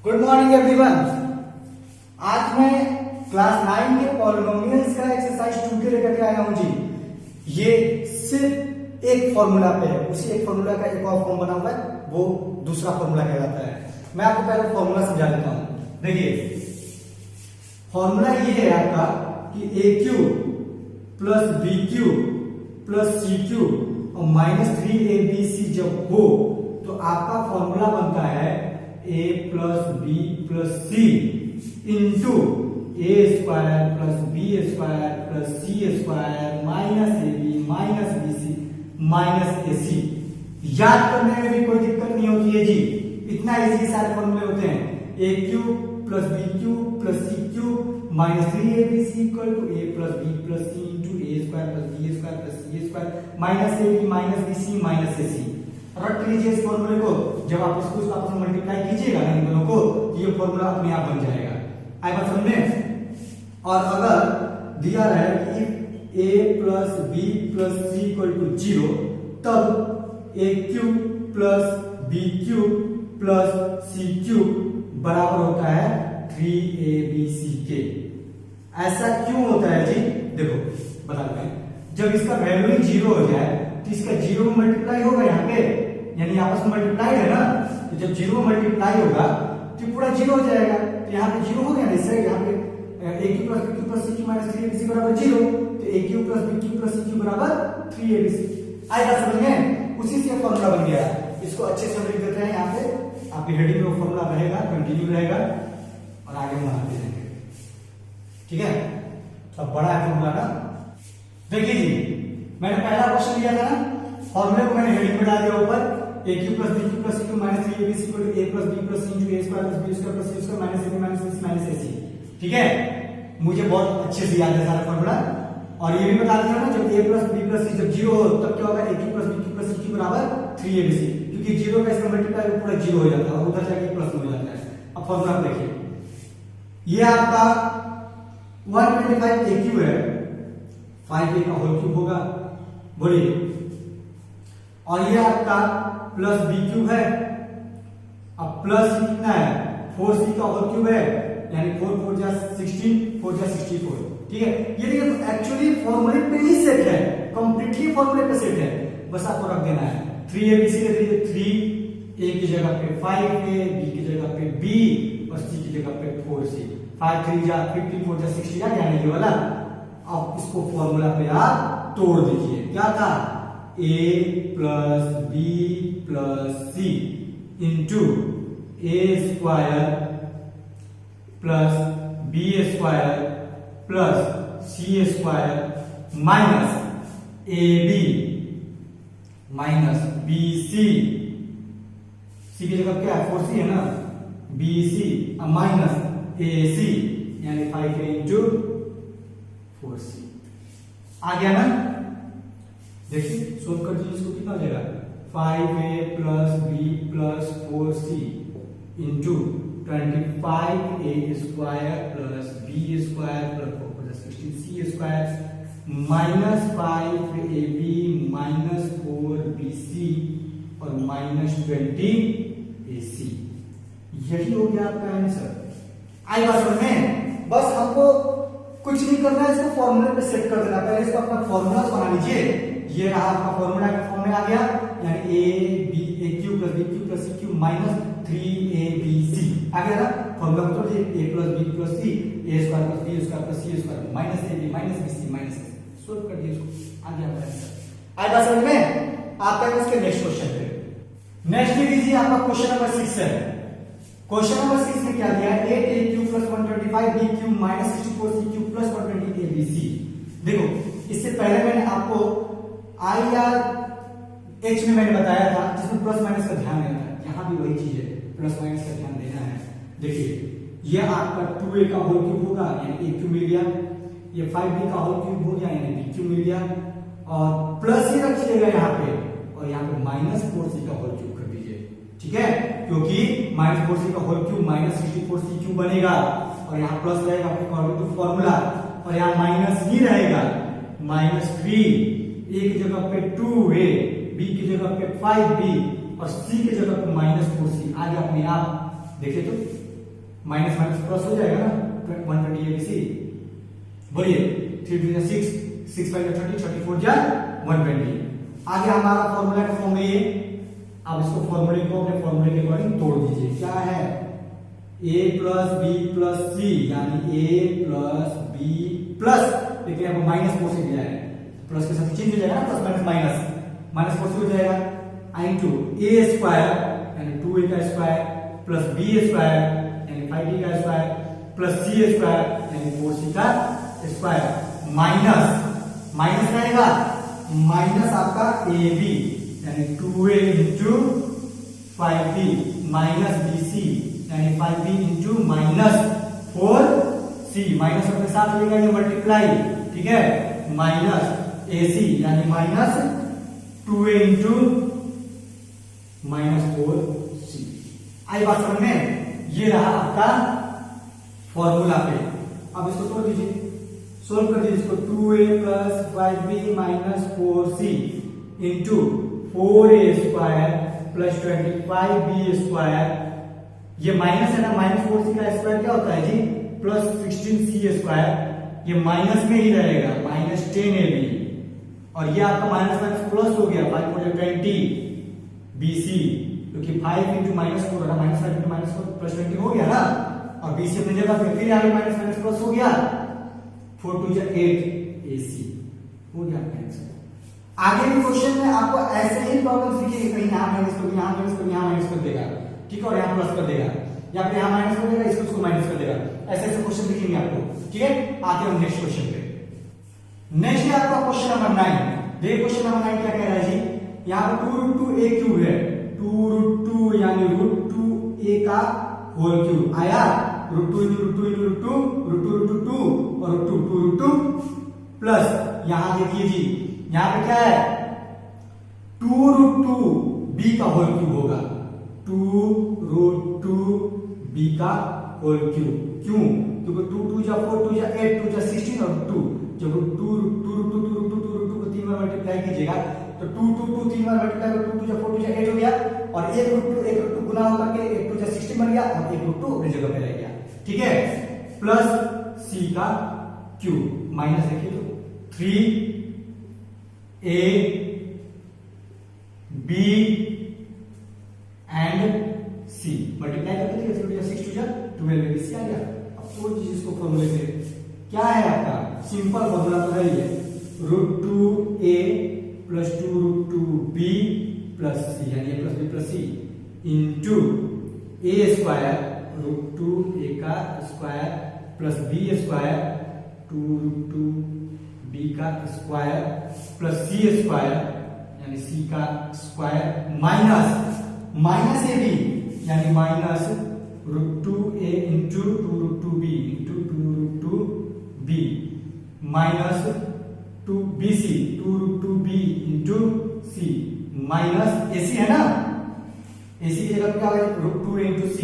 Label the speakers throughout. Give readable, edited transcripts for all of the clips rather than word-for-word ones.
Speaker 1: Good morning everyone. आज मैं class 9 के पॉलिनोमियल्स का एक्सरसाइज 2 के लेकर के आया हूं जी। ये सिर्फ एक फॉर्मूला पे है, उसी एक फॉर्मूला का एक और फॉर्म बना हुआ है, वो दूसरा फॉर्मूला कहलाता है। मैं आपको पहले फॉर्मूला समझा देता हूं। देखिए फॉर्मूला ये है आपका कि A cube plus B cube plus C cube और -3abc जब हो तो आपका फॉर्मूला बनता है a plus B plus C into A square plus B square plus C square minus A B minus B C minus A C. याद करने में भी कोई दिक्कत नहीं होती है जी, इतना इजी सारे फॉर्मूले होते हैं। A cube plus B cube plus C cube -3abc equal to A plus B plus C into A square plus B square plus C square minus A B minus B C minus A C. रट लीजिए इस फॉर्मूले को, जब आप इसको आपस में मल्टीप्लाई कीजिएगा ना इन दोनों को, ये फॉर्मूला अपने आप बन जाएगा। आए बात समझ में। और अगर दिया रहे कि a plus B plus C equal to 0 तब a cube plus B cube plus C cube बराबर होता है 3abc के। ऐसा क्यों होता है जी? देखो बताते हैं। जब इसका वैल्यू 0 हो जाए तो इसका 0 में मल्टीप्लाई होगा यहाँ पे, यानी आपस में मल्टीप्लाई है ना, तो जब 0 मल्टीप्लाई होगा तो पूरा 0 हो जाएगा। तो यहाँ पे 0 हो गया ना, इससे यहाँ पे a cube plus B cube plus C cube minus 3abc बराबर 0, तो a cube plus B cube plus C cube बराबर 3abc। आएगा समझ में? उसी से फॉर्मूला बन गया। इसको अच्छे से लिख देते हैं यहाँ पे, आपकी हेडिंग में फॉर्मूला रहेगा, कंटिन्यू रहेगा और आगे बढ़ाते रहेंगे। ठीक है, तो बड़ा है फॉर्मूला का। देखिए जी, मैंने पहला क्वेश्चन लिया था ना, फॉर्मूले को मैंने हेडिंग में डाल दिया ऊपर, a cube plus B cube plus C cube minus 3abc equal to a plus B plus C into a square plus B square plus C square minus ab minus c minus ac। ठीक है, मुझे बहुत अच्छे से याद है सारा formula. और ये भी बता दिया ना, जब a plus B plus C जब 0 हो तब क्या होगा, a cube plus B cube plus C cube बराबर 3abc, क्योंकि 0 का इसका मल्टीप्लाई पूरा 0 हो जाता है और उधर जाके प्लस हो जाता है। अब फॉर्मूला देखिए, ये आपका 125 a क्यूब है, 5a का होल क्यूब होगा, बोलिए। और ये आपका प्लस बी क्यूब है, अब प्लस कितना है 4c का होल क्यूब है, यानी 4 4 जा 16 4 जा 64। ठीक है, ये देखिए एक्चुअली फॉर्मूले पे ही सेट है, कंप्लीटली फॉर्मूले पे सेट है, बस आपको रख देना है। 3abc ले लीजिए, 3 a की जगह पे 5a, b की जगह पे b और c की जगह पे 4c। 5 3 जा 50 4 जा 60 आ गया ये वाला। अब इसको फॉर्मूला पे आप तोड़ दीजिए, क्या था a plus B plus C into A square plus B square plus C square minus A B minus B C, C की जगह क्या है 4c है ना, बी सी माइनस ए सी, यानी 5a इंटू 4c। आ गया ना? देखिए सोल्व कर दीजिए, इसको कितना हो जाएगा 5a plus B plus 4c into 25a square plus B square plus 4 plus 16c square minus 5ab minus 4bc और माइनस 20ac। यही हो गया आपका आंसर। आई बात समझ में? बस हमको कुछ नहीं करना है, इसको फॉर्मूले पे सेट कर देना। पहले इसको अपना फॉर्मूला बना लीजिए। ये रहा आपका फॉर्मूला का फॉर्म में आ गया, यानी a cube plus B cube plus C cube minus 3abc आ गया ना। फॉर्मूला को तोड़ दीजिए, a plus B plus C a square plus B square plus C square minus ab minus bc minus c। Solve कर दीजिए इसको, आ गया आपका आंसर। आई बात समझ में? आता है इसके नेक्स्ट क्वेश्चन पे। नेक्स्ट लिख लीजिए, आपका क्वेश्चन नंबर 6 है। क्वेश्चन नंबर 6 में क्या दिया है, 8a cube plus 125b cube minus 64c cube plus 120abc। देखो इससे पहले मैंने आपको आई या एच में मैंने बताया था, जिसमें प्लस माइनस का ध्यान देना है। यहाँ भी वही चीज है, प्लस माइनस का ध्यान देना है। देखिए ये आपका 2a का होल क्यूब होगा, यानी a क्यूब मिल गया, ये 5b का होल क्यूब हो गया, यानी b क्यूब मिल गया, और प्लस ही रखिएगा यहाँ पे, और यहाँ पे माइनस 4c का होल क्यूब कर दीजिए। ठीक है, क्योंकि माइनस 4c का whole cube minus 64c cube बनेगा, और यहाँ प्लस रहेगा अकॉर्डिंग टू फॉर्मूला, और यहाँ माइनस ही रहेगा, माइनस 3 a की जगह पे 2a, b की जगह पे 5b और c की जगह पे माइनस 4c आ गया अपने आप। देखिए तो माइनस माइनस प्लस हो जाएगा ना, 120 ABC। बोलिए 3 2 6, 6 5 30, 34 जा 120। आगे हमारा फॉर्मूला का फॉर्म है ये। अब इसको फॉर्मूले को अपने फॉर्मूले के अकॉर्डिंग तोड़ दीजिए। क्या है, a प्लस बी प्लस सी, यानी a प्लस बी प्लस, लेकिन यहाँ माइनस 4 से दिया है, प्लस के साथ चेंज हो जाएगा ना, प्लस माइनस माइनस, माइनस 4 से हो जाएगा, इंटू a स्क्वायर यानी 2a का स्क्वायर प्लस b स्क्वायर यानी 5b का स्क्वायर प्लस c स्क्वायर यानी 4c का स्क्वायर, माइनस माइनस रहेगा, माइनस आपका ab यानी 2a into 5b minus bc यानी 5b into minus 4c, minus अपने साथ लेगा ये मल्टीप्लाई, ठीक है, माइनस ac यानी minus 2a into minus 4c। आई बात समझ में? ये रहा आपका फॉर्मूला पे। अब इसको तोड़ दीजिए, सोल्व कर दीजिए इसको। 2a plus 5b minus 4c into 4a square plus 25b square, ये माइनस है ना, माइनस 4c का स्क्वायर क्या होता है जी, प्लस 16c स्क्वायर, ये माइनस में ही रहेगा, माइनस 10ab, और ये आपका माइनस माइनस प्लस हो गया, 5 4 20 bc, क्योंकि 5 इंटू माइनस 4 है ना, माइनस 5 इंटू माइनस 4 प्लस 20 हो गया ना, और bc अपनी जगह पे फिर आगे माइनस माइनस प्लस हो गया, 4 2 8 ac हो गया आपका आंसर। आगे भी क्वेश्चन में आपको ऐसे ही प्रॉब्लम्स दिखेगी, कहीं यहां माइनस कर, यहां माइनस कर, यहां माइनस कर देगा, ठीक है, और यहां प्लस कर देगा, या फिर यहां माइनस कर देगा, इसको माइनस कर देगा, ऐसे ऐसे क्वेश्चन दिखेंगे आपको, ठीक है। आते हैं नेक्स्ट क्वेश्चन पे। नेक्स्ट है आपका क्वेश्चन नंबर 9। देखिए क्वेश्चन नंबर 9 क्या कह रहा है जी, यहां पर 2√2a क्यूब है, 2√2 यानी √2a का होल क्यूब आया, √2 × √2 × √2, √2 √2 और √2 प्लस, यहां देखिए जी, यहां पे क्या है, 2√2b का होल क्यूब होगा, 2√2b का होल क्यूब, क्यों, क्योंकि 2 2 जा 4, 2 जा 8, 2 जा 16 और 2, जब 2 को 3 बार मल्टीप्लाई कीजिएगा तो 2 2 2 3 बार मल्टीप्लाई कर 2 2 जा 4, 2 जा 8 हो गया, और 1√2 गुना होकर के 1 2 जा 16 बन गया, और 1√2 अपनी जगह पे रह गया, ठीक है, प्लस c का क्यूब, माइनस देखिए तो 3a b and c multiply करके 3 2 जा 6 2 जा 12 में c आ गया। अब तोड़ दीजिए इसको फॉर्मूले से। क्या है आपका सिंपल फॉर्मूला तो है ये, √2a plus 2√2b plus c, यानी a plus b plus c into a square √2a का square plus b square 2√2b का स्क्वायर प्लस c स्क्वायर यानी c का स्क्वायर माइनस माइनस ab यानी minus √2a into 2√2b into 2√2b minus 2bc 2√2b into c minus ac है ना, ac की जगह क्या है, √2a into c,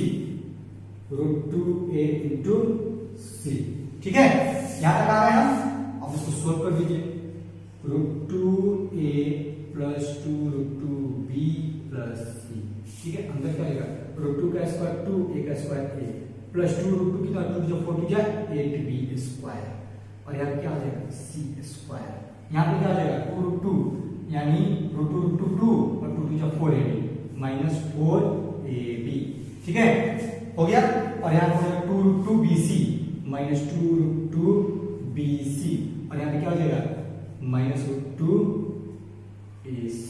Speaker 1: √2a into c, ठीक है, यहां तक आ गए ना। अब इसको सोल्व कर दीजिए, √2a plus 2√2b plus c, ठीक है, अंदर क्या आएगा, √2 का स्क्वायर 2a का स्क्वायर a प्लस 2√2 कितना, 2 जो 4 जा 8b स्क्वायर, और यहाँ क्या आ जाएगा c स्क्वायर, यहाँ पे क्या आ जाएगा 2√2 यानी √2 2 और 2 जा 4ab माइनस 4ab, ठीक है, हो गया, और यहाँ पे 2√2bc माइनस 2√2bc, और यहाँ पे क्या हो जाएगा माइनस √2ac।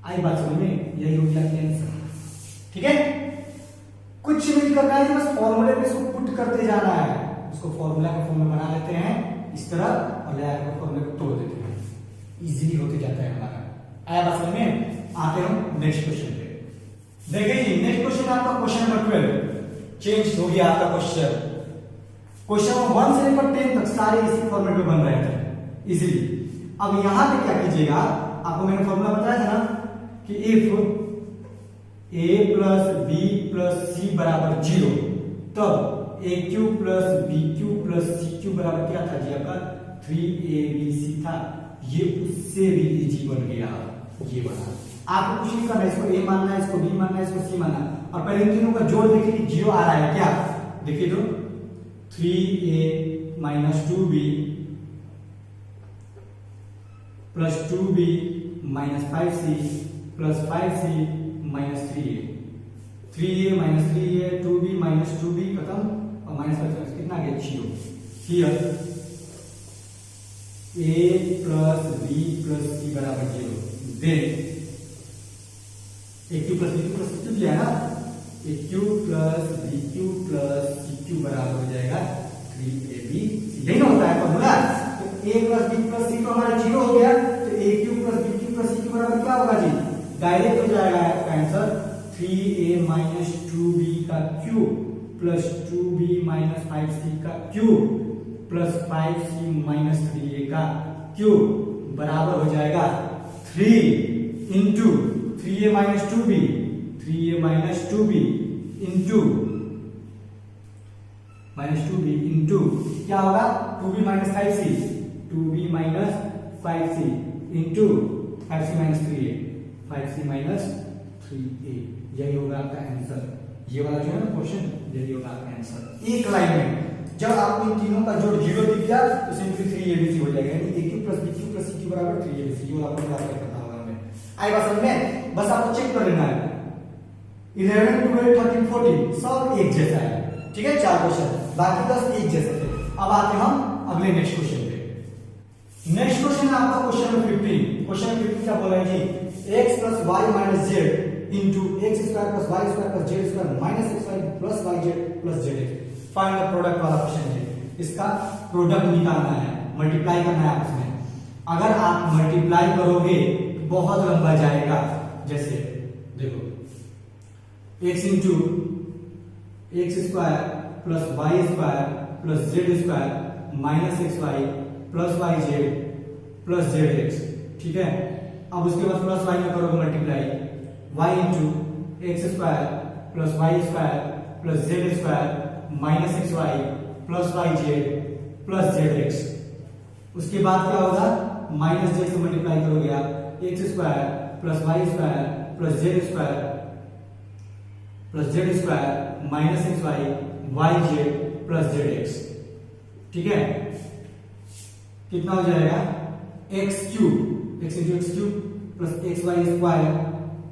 Speaker 1: आई बात समझ में? यही हो गया आंसर, ठीक है। कुछ नहीं करना है, बस फॉर्मूले पे इसको पुट करते जाना है, इसको फॉर्मूला का फॉर्मूला बना लेते हैं इस तरह, और लेयर का फॉर्मूला को तोड़ देते हैं, इजीली होते जाता है हमारा। आया बात समझ में? आते हम नेक्स्ट क्वेश्चन पे। देखिए जी नेक्स्ट क्वेश्चन आपका क्वेश्चन नंबर 12 चेंज हो गया आपका क्वेश्चन। क्वेश्चन 1 से लेकर 10 तक सारे इसी फॉर्मेट में बन रहे थे इजीली। अब यहां पे क्या कीजिएगा, आपको मैंने फॉर्मूला बताया था ना कि if a plus b plus c बराबर 0 तब a cube plus b cube plus c cube बराबर क्या था जी आपका 3abc था, ये उससे भी इजी बन गया, ये बना। आपको कुछ नहीं करना, इसको a मानना है, इसको b मानना है, इसको c मानना है, और पहले इन तीनों का जोड़ देखिए 0 आ रहा है क्या, देखिए तो 3a minus 2b plus 2b minus 5c plus 5c minus 3a, 3a minus 3a, 2b minus 2b खत्म और माइनस कितना आ गया 0। Here a plus b plus c बराबर 0। Then a cube plus b cube plus c cube किया ना, a cube plus b cube plus c cube बराबर हो जाएगा 3ab। यही ना होता है फॉर्मूला। तो a plus b plus c तो हमारा 0 हो गया, तो a cube plus b cube plus c cube बराबर क्या होगा जी, डायरेक्ट हो जाएगा आपका आंसर 3a माइनस 2b का cube plus 2b minus 5c का cube plus 5c minus 3a का क्यूब बराबर हो जाएगा 3 into 3a minus 2b, 3a minus 2b into minus 2b into क्या होगा 2b minus 5c, 2b minus 5c into 5c minus 3a, 5c minus 3a। यही होगा आपका आंसर। ये वाला जो है ना क्वेश्चन, यही होगा आपका आंसर। एक लाइन में जब आपको इन तीनों का जोड़ 0 दिख गया तो सिंपली 3abc हो जाएगा, यानी a cube plus b cube plus c cube बराबर 3abc। ये वाला आपको याद रखना होगा हमें। आई बात समझ में? बस आपको चेक कर लेना है 11 12 13 14 सब एक जैसा है, ठीक है, 4 क्वेश्चन, बाकी 10 एक जैसे थे। अब आते हम अगले नेक्स्ट क्वेश्चन पे। नेक्स्ट क्वेश्चन है आपका क्वेश्चन नंबर 15। क्वेश्चन नंबर 15 क्या बोला है जी, x plus Y minus Z into x square plus Y square plus Z square minus x Y plus Y Z plus Z X. Find the product वाला question है, इसका product निकालना है, multiply करना है आपस में। अगर आप मल्टीप्लाई करोगे तो बहुत लंबा जाएगा। जैसे देखो x into x square plus Y square plus Z square minus x Y plus Y Z plus Z x, ठीक है। अब उसके बाद प्लस वाई में करोगे multiply, y into x square plus Y square plus Z square minus x Y plus Y Z plus Z x. उसके बाद क्या होगा, माइनस जेड से मल्टीप्लाई करोगे आप, x square plus Y square plus Z square minus x y y Z plus Z x, ठीक है। कितना हो जाएगा, x cube, x into x cube plus x y square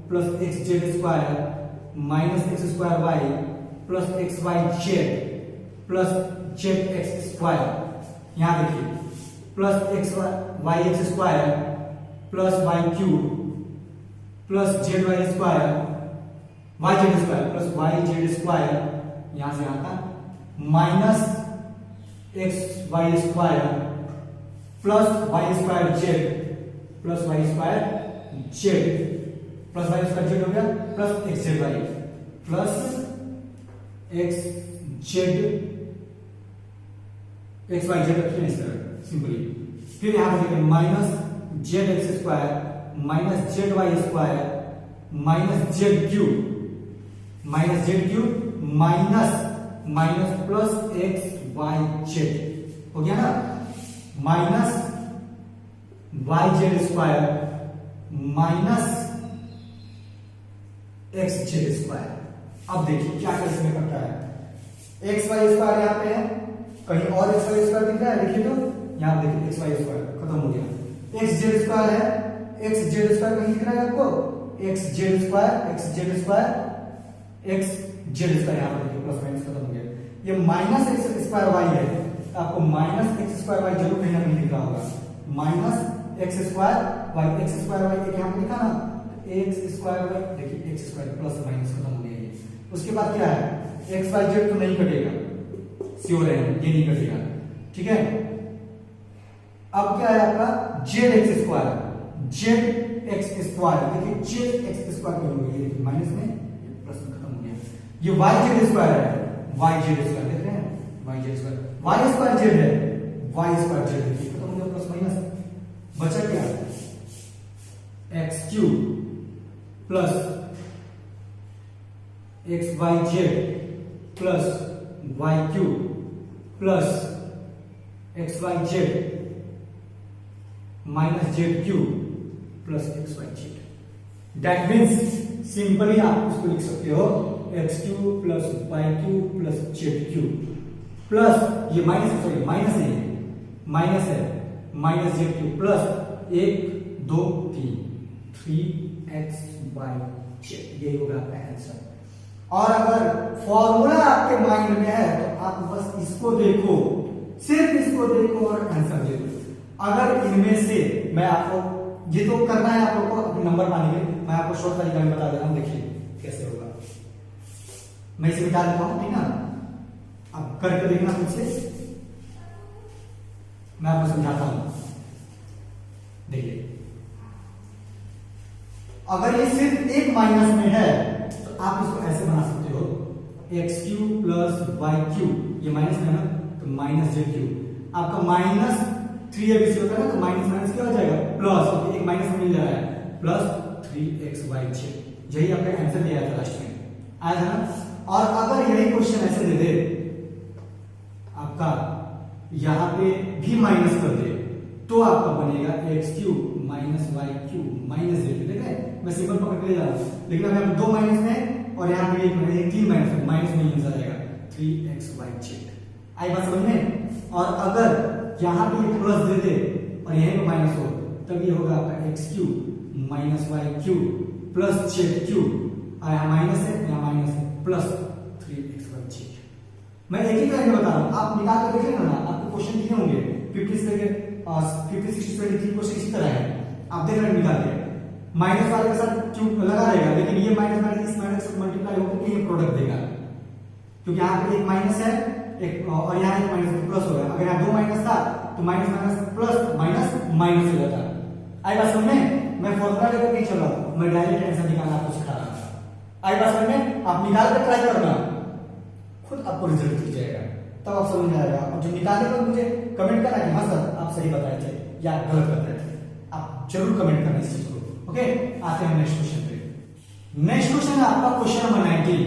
Speaker 1: plus x z square minus x square y plus x y Z plus Z x square. यहां देखिए plus x y x square plus y cube plus z y square y z square plus Y z square, यहां से आता minus x y square plus Y square z plus Y square z plus Y square z हो गया plus x z y plus x z x y z रखिए इस तरह simply. फिर यहां पर देखिए minus z x square minus z y square minus z cube minus minus plus x y z हो गया ना, minus y z square minus x z square. अब देखिए क्या क्या इसमें करता है, एक्स वाई स्क्वायर यहाँ पे है, कहीं और एक्स वाई स्क्वायर दिख रहा है, देखिए तो यहाँ देखिए एक्स वाई स्क्वायर खत्म हो गया, एक्स जेड स्क्वायर है, एक्स जेड स्क्वायर कहीं दिख रहा है आपको, एक्स जेड स्क्वायर यहाँ पर देखिए प्लस माइनस खत्म हो गया। ये माइनस एक्स स्क्वायर वाई है, आपको माइनस एक्स स्क्वायर वाई जरूर कहीं ना कहीं दिख रहा होगा, माइनस एक्स स्क्वायर वाई एक यहाँ पे लिखा ना, एक्स स्क्वायर वाई देखिए एक्स स्क्वायर प्लस माइनस खत्म हो गया। उसके बाद क्या है, एक्स वाई जेड तो नहीं कटेगा, श्योर है ये नहीं कटेगा, ठीक है। अब क्या है आपका जेड एक्स स्क्वायर देखिए जेड एक्स स्क्वायर हो गया, माइनस में प्लस में खत्म हो गया। ये वाई जेड स्क्वायर है, वाई जेड स्क्वायर देख रहे हैं, y z square y square z है, वाई स्क्वायर जेड देखिए खत्म हो गया प्लस माइनस, बचा क्या x cube plus x y Z plus y cube plus x y z minus z cube plus x y z. That means simply आप इसको लिख सकते हो x cube plus y cube plus z cube plus ये minus, sorry minus है, minus है, minus z cube plus 1 2 3 3x by Z, ये होगा आपका आंसर। और अगर फॉर्मूला आपके माइंड में है तो आप बस इसको देखो, सिर्फ इसको देखो और आंसर दे दो। अगर इनमें से मैं आपको ये तो करना है, आप लोग को अपने नंबर पाने के लिए मैं आपको शॉर्ट तरीका में बता दे रहा हूं, देखिए कैसे होगा। मैं इसे बता देता हूं, ठीक ना, अब करके देखना मुझसे, मैं आपको समझाता हूं। देखिए अगर ये सिर्फ एक माइनस में है तो आप इसको ऐसे बना सकते हो, x cube plus y cube, ये माइनस में है ना, तो माइनस जेड क्यूब। आपका माइनस 3abc होता है ना, तो माइनस माइनस क्या हो जाएगा प्लस, एक माइनस मिल जा रहा है, प्लस 3xyz। यही आपका आंसर दिया था लास्ट में, आया था ना। और अगर यही क्वेश्चन ऐसे दे दे आपका, यहां पे भी माइनस कर दे, तो आपका बनेगा x cube minus y cube minus z. देख रहे हैं, मैं सिंपल पकड़ के ले जा रहा हूं, लेकिन अगर हम 2 माइनस में और यहाँ पे 3 माइनस में, माइनस में आंसर आएगा 3xyz। आई बात समझ में। और अगर यहाँ पे ये प्लस दे दे और यहीं पे माइनस हो, तब ये होगा आपका x cube minus y cube plus z cube, और यहाँ माइनस है, यहाँ माइनस है, प्लस 3xyz। मैं एक ही तरह में बता रहा हूँ, आप निकाल कर देखेंगे ना, आपको क्वेश्चन दिए होंगे 50 से 50 60 23 क्वेश्चन इसी तरह है, आप देख रहे हैं निकाल के माइनस वाले के साथ क्यूब लगा रहेगा, लेकिन ये माइनस माइनस इस माइनस से मल्टीप्लाई होकर ये प्रोडक्ट देगा, क्योंकि यहाँ पे एक माइनस है एक और यहाँ एक माइनस प्लस हो रहा है। अगर यहाँ 2 माइनस था तो minus minus plus minus minus हो जाता। आई बात समझ में, मैं फॉर्मूला लेकर नहीं चल रहा हूँ, मैं डायरेक्ट आंसर निकालना आपको सिखा रहा हूँ। आई बात समझ में, आप निकाल कर ट्राई करना, खुद आपको रिजल्ट दिख जाएगा, तब आप समझ में आएगा। और जो निकालने पर मुझे कमेंट करना कि हाँ सर आप सही बताए थे या गलत बताए थे, आप जरूर कमेंट करना इस चीज को। ओके, आते हैं नेक्स्ट क्वेश्चन पे। नेक्स्ट क्वेश्चन है आपका क्वेश्चन नंबर 19।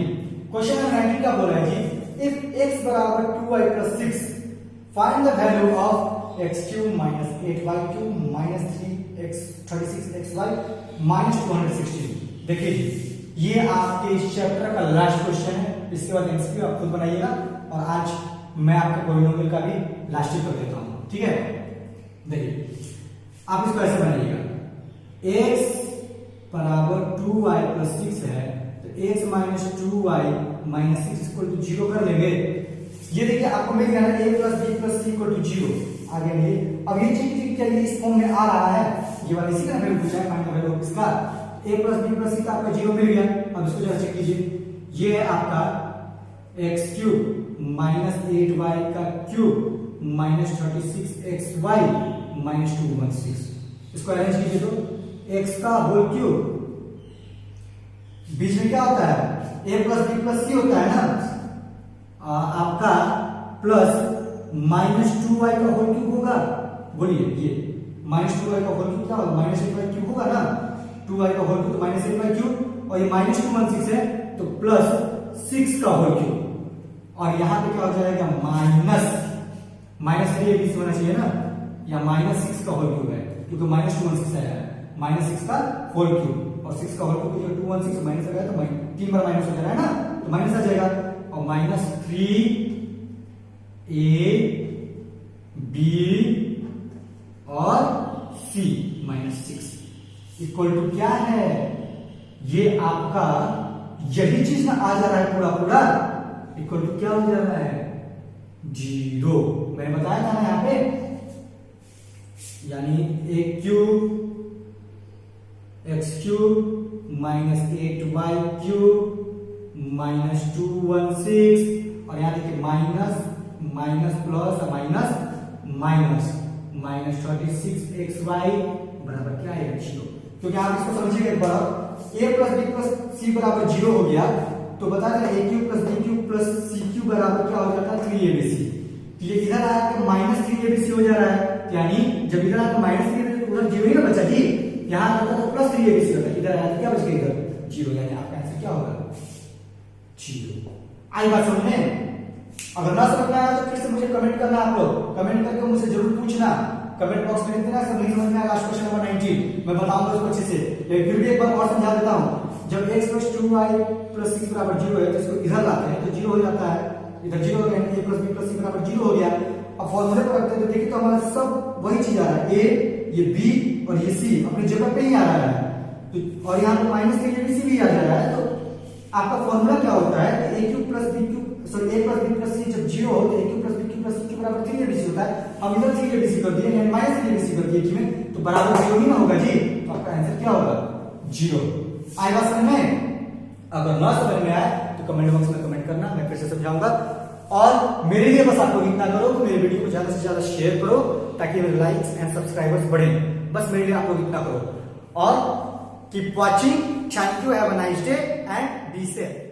Speaker 1: क्वेश्चन नंबर 19 क्या बोल रहा है जी, इफ x बराबर 2y plus 6 find the value of x cube minus 8y cube minus 36xy minus 216। देखिए जी, ये आपके इस चैप्टर का लास्ट क्वेश्चन है, इसके बाद एमसीक्यू आप खुद बनाइएगा, और आज मैं आपके पॉलिनोमियल का भी लास्ट ही कर देता हूं, ठीक है। देखिए आप इसको ऐसे बनाइएगा, x बराबर 2y प्लस 6 है, तो x minus 2y minus 6 equal to 0 कर लेंगे। ये देखिए आपको मिल गया ना, a plus b plus c equal to 0 आ गया। ये अब ये चीज क्या इस फॉर्म में आ रहा है, ये वाला इसी का वैल्यू पूछा है, फाइंड द वैल्यू ऑफ इसका a plus b plus c का आपका 0 मिल गया। अब इसको जरा चेक कीजिए, ये है आपका x क्यूब माइनस 8y का क्यूब माइनस 36xy माइनस 216। इसको अरेंज कीजिए तो x का होल क्यूब, बीच में क्या होता है a plus b plus c होता है ना, आपका प्लस माइनस 2y का होल क्यूब होगा। बोलिए ये माइनस 2y का होल क्यूब क्या होगा, माइनस 8y क्यूब होगा ना, 2y का होल क्यूब तो माइनस 8y क्यूब, और ये माइनस 216 है तो प्लस 6 का होल क्यूब, और यहाँ पे क्या हो जाएगा माइनस 3abc होना चाहिए ना, या माइनस 6 का होल क्यूब है, क्योंकि माइनस 216 आया है, माइनस 6 का होल क्यूब, और 6 का होल क्यूब 216 माइनस आ गया तो 3 बार माइनस हो जा रहा है ना, तो माइनस आ जाएगा, और माइनस 3ab और c माइनस 6 इक्वल टू क्या है, ये आपका यही चीज ना आ जा रहा है पूरा पूरा, इक्वल टू क्या हो जा रहा है 0। मैंने बताया था ना यहाँ पे, यानी a cube x cube minus 8y cube minus 216, और यहाँ देखिए minus minus plus minus minus minus 36xy बराबर क्या है 0। क्योंकि आप इसको समझिएगा एक बार, a plus b plus c बराबर 0 हो गया तो बता दें a cube plus b cube plus c cube बराबर क्या हो जाता है 3abc। तो ये इधर आया तो माइनस 3abc हो जा रहा है, यानी जब इधर आया तो माइनस 3abc तो उधर 0 ही ना बचा जी, यहाँ आता तो प्लस 3abc होता है, इधर आया तो क्या बच गया इधर 0, यानी आपका आंसर क्या होगा 0। आई बात समझ में? अगर ना समझ में आया तो फिर से मुझे कमेंट करना, आप लोग कमेंट करके मुझसे जरूर पूछना, कमेंट बॉक्स में लिख देना सब नहीं समझ में आया लास्ट क्वेश्चन नंबर 19, मैं बताऊंगा उसको अच्छे से, लेकिन फिर भी एक बार और समझा देता हूं। जब x प्लस 2y प्लस 6 बराबर 0 है तो इसको इधर लाते हैं तो 0 हो जाता है, इधर 0 हो गया, a plus b plus c बराबर 0 हो गया। अब फॉर्मूले पर रखते हैं तो देखिए तो हमारा सब वही चीज आ रहा है, a ये b और ये c अपनी जगह पे ही आ रहा है, तो और यहाँ पे माइनस के लिए भी c भी आ जा रहा है। तो आपका फॉर्मूला क्या होता है, a cube plus b cube sorry a plus b plus c जब 0 हो तो a cube plus b cube plus c बराबर 3abc होता है। हम इधर 3abc कर दिए यानी माइनस 3abc कर दिए में, तो बराबर 0 ही ना होगा जी, तो आपका आंसर क्या होगा 0। आएगा समझ में? अगर ना समझ में आए तो कमेंट बॉक्स में कमेंट करना, मैं फिर से समझाऊंगा। और मेरे लिए बस आपको इतना करो कि मेरे वीडियो को ज्यादा से ज्यादा शेयर करो ताकि मेरे लाइक्स एंड सब्सक्राइबर्स बढ़े, बस मेरे लिए आप लोग इतना करो। और keep watching, thank you, have a nice day and be safe.